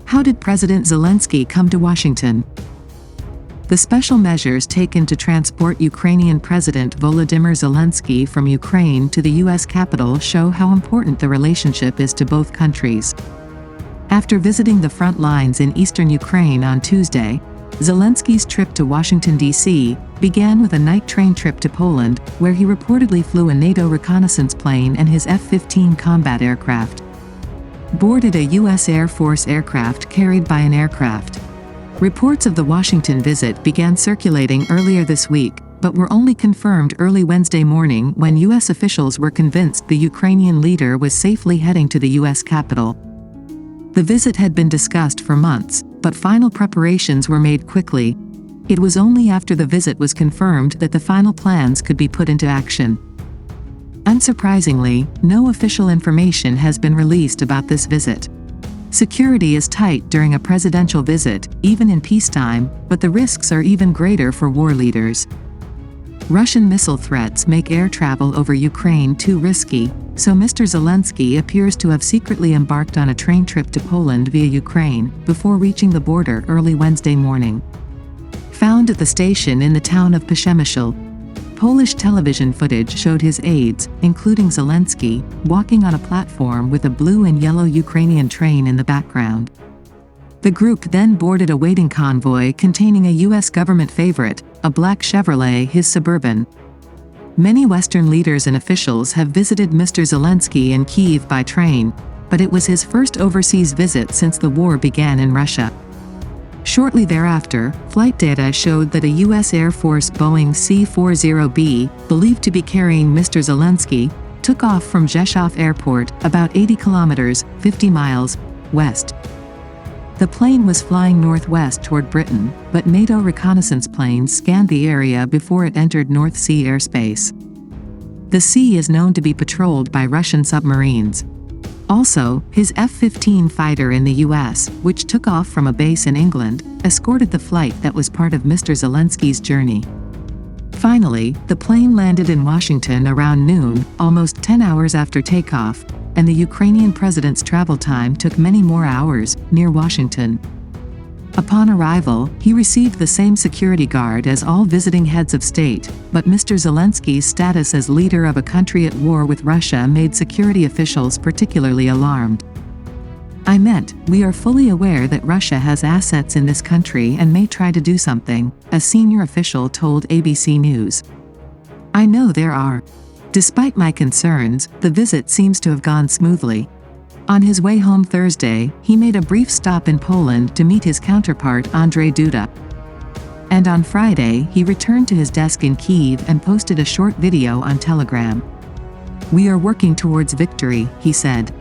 How did President Zelensky come to Washington? The special measures taken to transport Ukrainian President Volodymyr Zelensky from Ukraine to the U.S. capital show how important the relationship is to both countries. After visiting the front lines in eastern Ukraine on Tuesday, Zelensky's trip to Washington, D.C., began with a night train trip to Poland, where he reportedly flew a NATO reconnaissance plane and his F-15 combat aircraft. Boarded a U.S. Air Force aircraft carried by an aircraft. Reports of the Washington visit began circulating earlier this week, but were only confirmed early Wednesday morning when U.S. officials were convinced the Ukrainian leader was safely heading to the U.S. capital. The visit had been discussed for months, but final preparations were made quickly. It was only after the visit was confirmed that the final plans could be put into action. Unsurprisingly, no official information has been released about this visit. Security is tight during a presidential visit, even in peacetime, but the risks are even greater for war leaders. Russian missile threats make air travel over Ukraine too risky, so Mr. Zelensky appears to have secretly embarked on a train trip to Poland via Ukraine, before reaching the border early Wednesday morning. Found at the station in the town of Przemysl, Polish television footage showed his aides, including Zelensky, walking on a platform with a blue and yellow Ukrainian train in the background. The group then boarded a waiting convoy containing a U.S. government favorite, a black Chevrolet, his Suburban. Many Western leaders and officials have visited Mr. Zelensky in Kyiv by train, but it was his first overseas visit since the war began in Russia. Shortly thereafter, flight data showed that a U.S. Air Force Boeing C-40B, believed to be carrying Mr. Zelensky, took off from Rzeszów Airport, about 80 kilometers, 50 miles, west. The plane was flying northwest toward Britain, but NATO reconnaissance planes scanned the area before it entered North Sea airspace. The sea is known to be patrolled by Russian submarines. Also, his F-15 fighter in the U.S., which took off from a base in England, escorted the flight that was part of Mr. Zelensky's journey. Finally, the plane landed in Washington around noon, almost 10 hours after takeoff, and the Ukrainian president's travel time took many more hours, near Washington. Upon arrival, he received the same security guard as all visiting heads of state, but Mr. Zelensky's status as leader of a country at war with Russia made security officials particularly alarmed. We are fully aware that Russia has assets in this country and may try to do something, a senior official told ABC News. I know there are. Despite my concerns, the visit seems to have gone smoothly. On his way home Thursday, he made a brief stop in Poland to meet his counterpart Andrzej Duda. And on Friday, he returned to his desk in Kyiv and posted a short video on Telegram. We are working towards victory, he said.